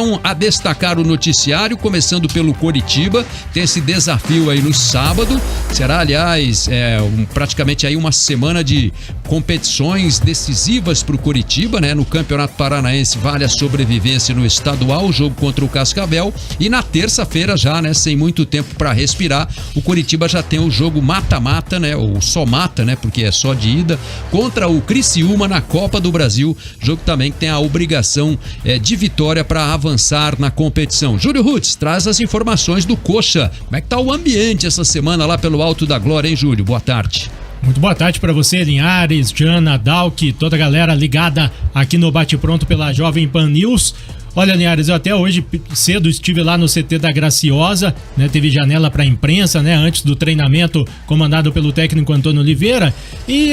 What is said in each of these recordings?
então a destacar o noticiário, começando pelo Coritiba. Tem esse desafio aí no sábado. Será, aliás, praticamente aí uma semana de competições decisivas para o Coritiba, né? No Campeonato Paranaense vale a sobrevivência no estadual, o jogo contra o Cascavel. E na terça-feira já, né? Sem muito tempo para respirar, o Coritiba já tem o jogo mata-mata, né? Ou só mata, né? Porque é só de ida, contra o Criciúma na Copa do Brasil. Jogo também que tem a obrigação de vitória para avançar na competição. Júlio Rutz traz as informações do Coxa. Como é que tá o ambiente essa semana lá pelo Alto da Glória, hein, Júlio? Boa tarde. Muito boa tarde para você, Linhares, Jana, Dalk, toda a galera ligada aqui no Bate Pronto pela Jovem Pan News. Olha, Linhares, eu até hoje cedo estive lá no CT da Graciosa, né? Teve janela para imprensa, né? Antes do treinamento comandado pelo técnico Antônio Oliveira, e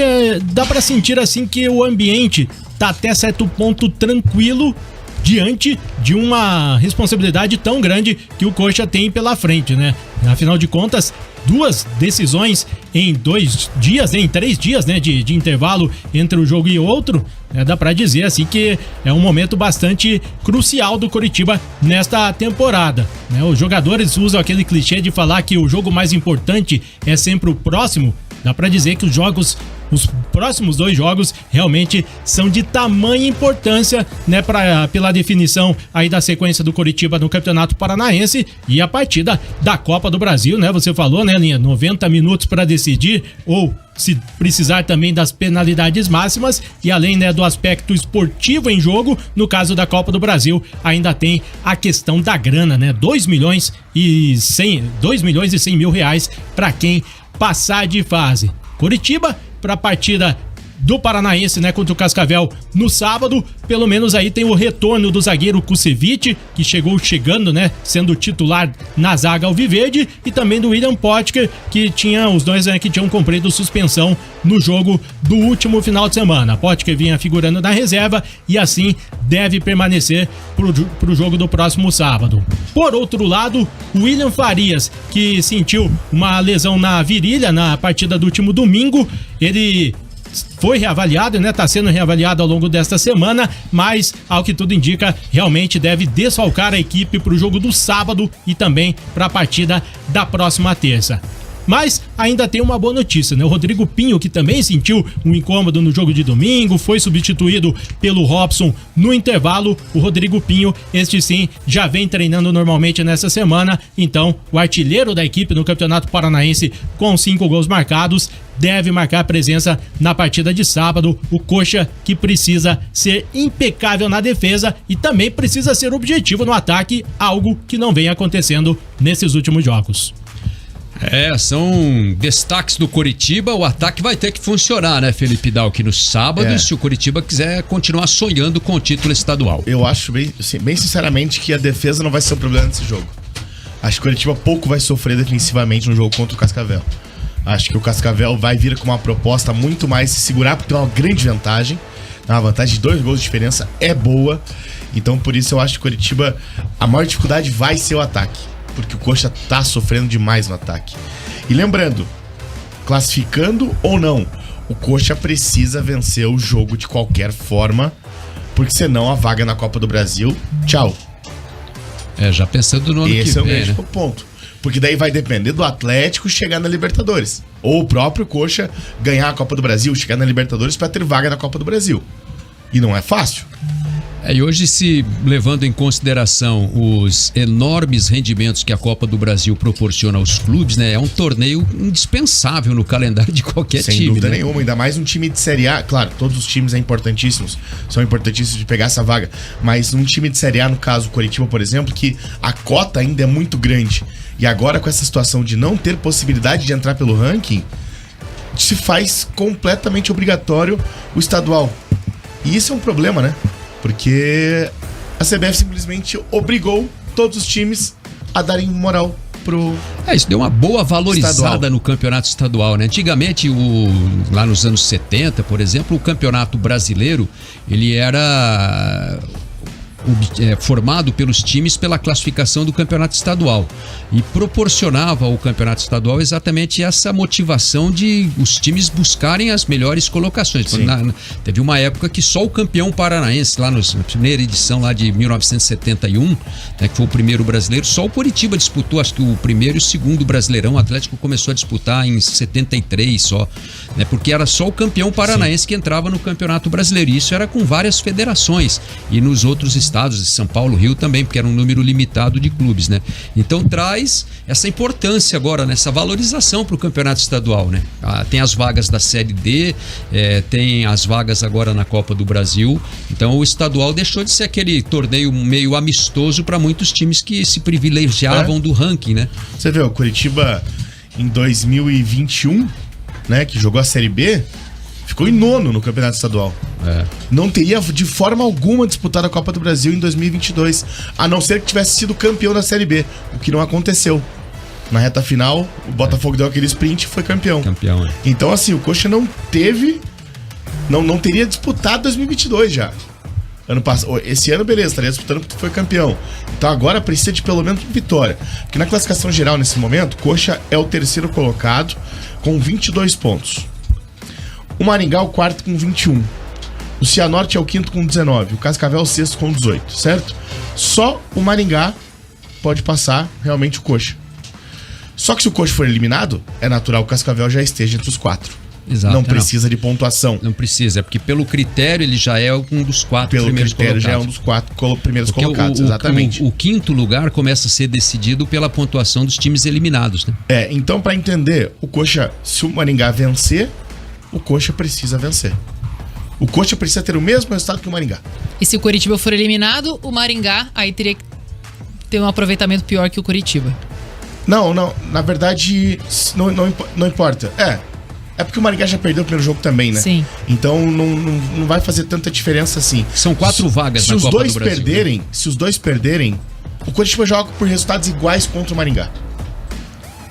dá para sentir assim que o ambiente tá até certo ponto tranquilo diante de uma responsabilidade tão grande que o Coxa tem pela frente, né? Afinal de contas, 2 decisões em 2 dias, em 3 dias, né, de intervalo entre um jogo e outro, dá pra dizer assim que é um momento bastante crucial do Coritiba nesta temporada, né? Os jogadores usam aquele clichê de falar que o jogo mais importante é sempre o próximo. Dá pra dizer que os próximos 2 jogos realmente são de tamanha importância, né, pela definição aí da sequência do Coritiba no Campeonato Paranaense e a partida da Copa do Brasil, né? Você falou, né, Linha, 90 minutos para decidir, ou se precisar também das penalidades máximas, e além, né, do aspecto esportivo em jogo, no caso da Copa do Brasil, ainda tem a questão da grana, né? 2 milhões e 100 mil reais para quem passar de fase. Coritiba para a partida do Paranaense, né, contra o Cascavel no sábado. Pelo menos aí tem o retorno do zagueiro Kusevich, que chegando, né, sendo titular na zaga alviverde, e também do William Potker, que os dois, né, que tinham cumprido suspensão no jogo do último final de semana. Potker vinha figurando na reserva e assim deve permanecer pro jogo do próximo sábado. Por outro lado, o William Farias, que sentiu uma lesão na virilha na partida do último domingo, ele foi reavaliado, né? Tá sendo reavaliado ao longo desta semana, mas ao que tudo indica, realmente deve desfalcar a equipe pro jogo do sábado e também para a partida da próxima terça. Mas ainda tem uma boa notícia, né? O Rodrigo Pinho, que também sentiu um incômodo no jogo de domingo, foi substituído pelo Robson no intervalo. O Rodrigo Pinho, este sim, já vem treinando normalmente nessa semana. Então, o artilheiro da equipe no Campeonato Paranaense, com 5 gols marcados, deve marcar presença na partida de sábado. O Coxa, que precisa ser impecável na defesa e também precisa ser objetivo no ataque, algo que não vem acontecendo nesses últimos jogos. São destaques do Coritiba. O ataque vai ter que funcionar, né, Felipe Dalk, no sábado, se o Coritiba quiser continuar sonhando com o título estadual. Eu acho bem sinceramente que a defesa não vai ser o problema desse jogo. Acho que o Coritiba pouco vai sofrer defensivamente no jogo contra o Cascavel. Acho que o Cascavel vai vir com uma proposta muito mais se segurar, porque tem uma grande vantagem. A vantagem de 2 gols de diferença é boa. Então por isso eu acho que o Coritiba, a maior dificuldade vai ser o ataque, porque o Coxa tá sofrendo demais no ataque. E lembrando, classificando ou não, o Coxa precisa vencer o jogo de qualquer forma, porque senão a vaga na Copa do Brasil, tchau. Já pensando no ano que vem, esse é o grande, né, ponto. Porque daí vai depender do Atlético chegar na Libertadores, ou o próprio Coxa ganhar a Copa do Brasil, chegar na Libertadores para ter vaga na Copa do Brasil. E não é fácil. E hoje, se levando em consideração os enormes rendimentos que a Copa do Brasil proporciona aos clubes, né, é um torneio indispensável no calendário de qualquer time. Sem dúvida, né, nenhuma, ainda mais um time de Série A. Claro, todos os times são importantíssimos de pegar essa vaga, mas um time de Série A, no caso o Coritiba, por exemplo, que a cota ainda é muito grande, e agora com essa situação de não ter possibilidade de entrar pelo ranking, se faz completamente obrigatório o estadual. E isso é um problema, né? Porque a CBF simplesmente obrigou todos os times a darem moral pro... Isso deu uma boa valorizada estadual no campeonato estadual, né? Antigamente, lá nos anos 70, por exemplo, o campeonato brasileiro, ele era formado pelos times pela classificação do campeonato estadual e proporcionava ao campeonato estadual exatamente essa motivação de os times buscarem as melhores colocações. Teve uma época que só o campeão paranaense, lá na primeira edição lá de 1971, né, que foi o primeiro brasileiro, só o Coritiba disputou, acho que o primeiro e o segundo Brasileirão. O Atlético começou a disputar em 73 só, né, porque era só o campeão paranaense que entrava no Campeonato Brasileiro. E isso era com várias federações e nos outros estados, de São Paulo, Rio também, porque era um número limitado de clubes, né? Então traz essa importância agora, nessa valorização para o campeonato estadual, né? Tem as vagas da Série D, tem as vagas agora na Copa do Brasil. Então o estadual deixou de ser aquele torneio meio amistoso para muitos times que se privilegiavam do ranking, né? Você vê, o Coritiba em 2021, né, que jogou a Série B, ficou em nono no campeonato estadual. Não teria de forma alguma disputado a Copa do Brasil em 2022, a não ser que tivesse sido campeão da Série B, o que não aconteceu. Na reta final, o Botafogo deu aquele sprint e foi campeão. Então, assim, o Coxa não teve... Não teria disputado 2022 já. Esse ano, beleza, estaria disputando porque foi campeão. Então agora precisa de pelo menos vitória. Porque na classificação geral, nesse momento, Coxa é o terceiro colocado com 22 pontos. O Maringá é o quarto com 21. O Cianorte é o quinto com 19. O Cascavel é o sexto com 18, certo? Só o Maringá pode passar realmente o Coxa. Só que se o Coxa for eliminado, é natural que o Cascavel já esteja entre os quatro. Exato. Não precisa de pontuação. Não precisa, porque pelo critério ele já é um dos quatro primeiros colocados. Pelo critério já é um dos quatro primeiros colocados, exatamente. O quinto lugar começa a ser decidido pela pontuação dos times eliminados, né? Então para entender, o Coxa, se o Maringá vencer, o Coxa precisa vencer. O Coxa precisa ter o mesmo resultado que o Maringá. E se o Coritiba for eliminado, o Maringá aí teria que ter um aproveitamento pior que o Coritiba. Não, na verdade não importa. É porque o Maringá já perdeu o primeiro jogo também, né? Sim. Então não vai fazer tanta diferença assim. São 4 vagas na Copa do Brasil. Se os dois perderem, o Coritiba joga por resultados iguais contra o Maringá.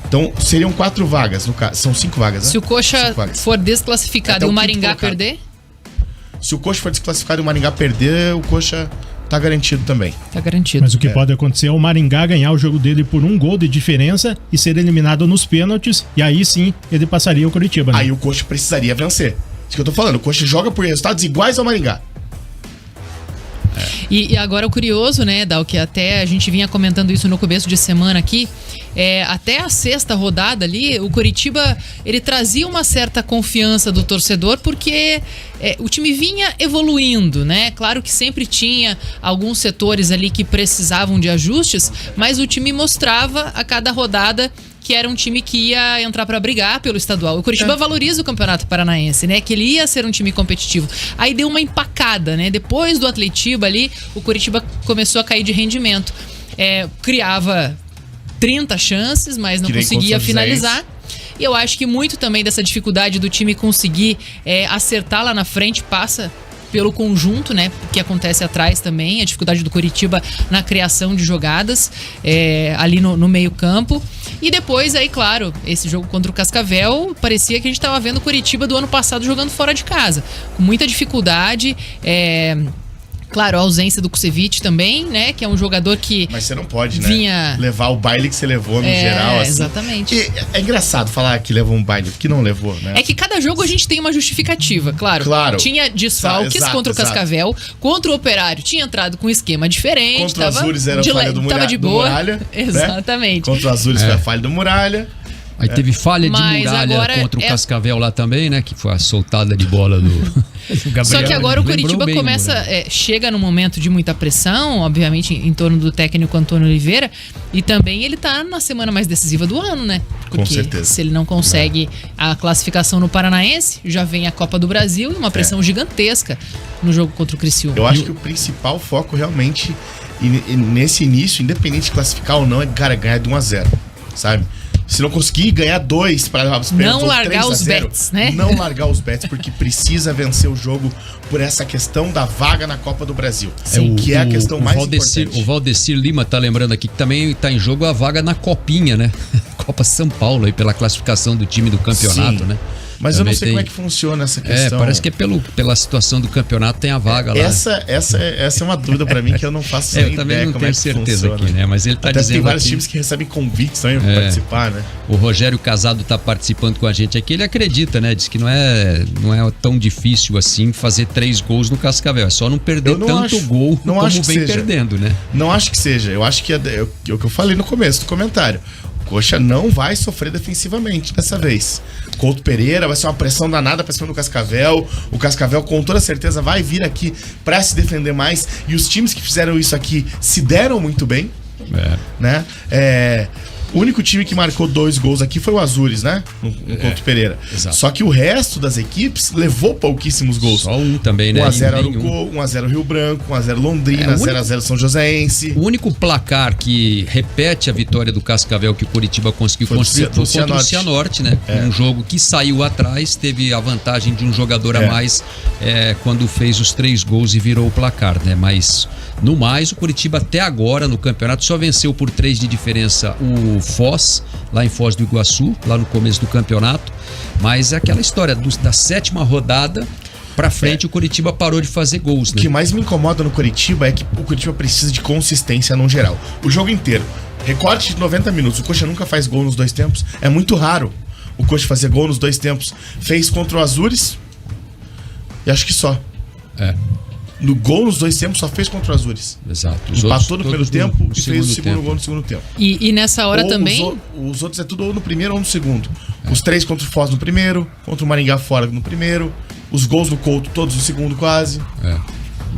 Então seriam 4 vagas, no caso. São 5 vagas, né? Se o Coxa for desclassificado e o Maringá perder? Se o Coxa for desclassificado e o Maringá perder, o Coxa tá garantido também. Tá garantido. Mas o que pode acontecer é o Maringá ganhar o jogo dele por 1 gol de diferença e ser eliminado nos pênaltis, e aí sim ele passaria o Coritiba, né? Aí o Coxa precisaria vencer. Isso que eu tô falando, o Coxa joga por resultados iguais ao Maringá. E agora o curioso, né, Dal, que até a gente vinha comentando isso no começo de semana aqui, até a 6ª rodada ali, o Coritiba, ele trazia uma certa confiança do torcedor, porque o time vinha evoluindo, né? Claro que sempre tinha alguns setores ali que precisavam de ajustes, mas o time mostrava a cada rodada que era um time que ia entrar pra brigar pelo estadual. O Coritiba valoriza o Campeonato Paranaense, né? Que ele ia ser um time competitivo. Aí deu uma empacada, né? Depois do Atletiba ali, o Coritiba começou a cair de rendimento. Criava 30 chances, mas não conseguia finalizar. E eu acho que muito também dessa dificuldade do time conseguir acertar lá na frente passa pelo conjunto, né, que acontece atrás também, a dificuldade do Coritiba na criação de jogadas ali no meio campo. E depois aí, claro, esse jogo contra o Cascavel, parecia que a gente estava vendo o Coritiba do ano passado jogando fora de casa, com muita dificuldade. Claro, a ausência do Kusevich também, né? Que é um jogador que... Mas você não pode, né? Levar o baile que você levou no geral, assim. Exatamente. E é engraçado falar que levou um baile, porque não levou, né? É que cada jogo a gente tem uma justificativa, claro. Tinha desfalques contra o Cascavel, contra o Operário tinha entrado com um esquema diferente. Contra o Azures era a falha do Muralha. Exatamente. Contra o Azures foi a falha do Muralha. Aí teve falha de Muralha contra o Cascavel lá também, né? Que foi a soltada de bola do Gabriel. Só que agora o Coritiba começa... chega num momento de muita pressão, obviamente, em torno do técnico Antônio Oliveira. E também ele tá na semana mais decisiva do ano, né? Porque com certeza. Se ele não consegue a classificação no Paranaense, já vem a Copa do Brasil e uma pressão gigantesca no jogo contra o Criciúma. Eu acho que o principal foco realmente, nesse início, independente de classificar ou não, é, cara, ganhar de 1-0, sabe? Se não conseguir ganhar 2 para não largar os bets, né? Não largar os bets, porque precisa vencer o jogo por essa questão da vaga na Copa do Brasil. Que é a questão mais importante. O Valdecir Lima tá lembrando aqui que também tá em jogo a vaga na Copinha, né? Copa São Paulo, aí pela classificação do time do campeonato, né? Mas eu não Também sei tem- como é que funciona essa questão. parece que pela situação do campeonato tem a vaga lá. Essa é uma dúvida pra mim que eu não faço Eu nem também ideia não como é tenho que certeza funciona. aqui, né? Mas ele tá Até dizendo tem vários aqui- times que recebem convites também pra participar, né? O Rogério Casado tá participando com a gente aqui, ele acredita, né? Diz que não é tão difícil assim fazer 3 gols no Cascavel. É só não perder Eu não tanto acho- gol não como acho que vem seja. perdendo, né? Não acho que seja. Eu acho que é o que eu falei no começo do comentário. O Coxa não vai sofrer defensivamente dessa vez. Couto Pereira vai ser uma pressão danada pra cima do Cascavel. O Cascavel com toda certeza vai vir aqui pra se defender mais. E os times que fizeram isso aqui se deram muito bem, né? O único time que marcou 2 gols aqui foi o Azures, né? No Couto Pereira. exato. Só que o resto das equipes levou pouquíssimos gols. Só um também, né? 1x0 E nenhum. Arucô, 1x0 Rio Branco, 1x0 Londrina, o único- 0x0 São Joséense. O único placar que repete a vitória do Cascavel que o Curitiba conseguiu Foi construir do foi contra o Cianorte. Cianorte, né? Um jogo que saiu atrás, teve a vantagem de um jogador a mais quando fez os 3 gols e virou o placar, né? Mas, no mais, o Curitiba até agora no campeonato só venceu por 3 de diferença o Foz, lá em Foz do Iguaçu, lá no começo do campeonato. Mas é aquela história da 7ª rodada pra frente o Curitiba parou de fazer gols, O né? que mais me incomoda no Curitiba é que o Curitiba precisa de consistência no geral. O jogo inteiro. Recorte de 90 minutos. O Coxa nunca faz gol nos 2 tempos. É muito raro o Coxa fazer gol nos 2 tempos. Fez contra o Azures e acho que só. No gol nos 2 tempos só fez contra o Azures. Exato. Empatou no primeiro todos tempo no e fez o segundo tempo. gol no segundo tempo. E nessa hora Ou também. Os outros é tudo ou no primeiro ou no segundo. Os 3 contra o Foz no primeiro, contra o Maringá fora no primeiro, os gols no Couto todos no segundo quase.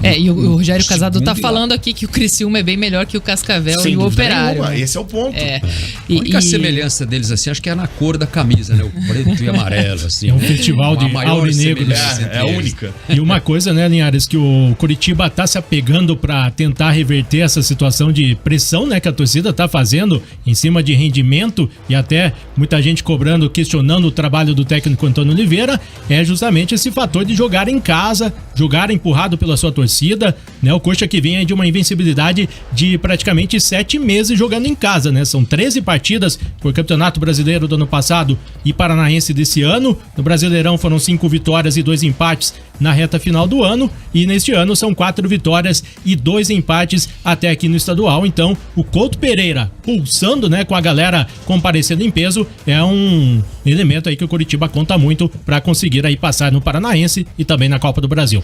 E o Rogério Casado tá segundo e falando aqui que o Criciúma é bem melhor que o Cascavel Sem e o dúvida Operário. nenhuma, né? esse é o ponto. É. A única semelhança deles, assim, acho que é na cor da camisa, né? O preto e amarelo, assim. É um festival de maior aurinegros. semelhança entre É a eles. única. E uma coisa, né, Linhares, que o Curitiba tá se apegando para tentar reverter essa situação de pressão, né, que a torcida tá fazendo em cima de rendimento e até muita gente cobrando, questionando o trabalho do técnico Antônio Oliveira, é justamente esse fator de jogar em casa, jogar empurrado pela sua torcida, né? O Coxa que vem aí de uma invencibilidade de praticamente 7 meses jogando em casa, né? São 13 partidas por Campeonato Brasileiro do ano passado e Paranaense desse ano. No Brasileirão foram 5 vitórias e 2 empates na reta final do ano, e neste ano são 4 vitórias e 2 empates até aqui no estadual. Então o Couto Pereira pulsando, né, com a galera comparecendo em peso, é um elemento aí que o Curitiba conta muito para conseguir aí passar no Paranaense e também na Copa do Brasil.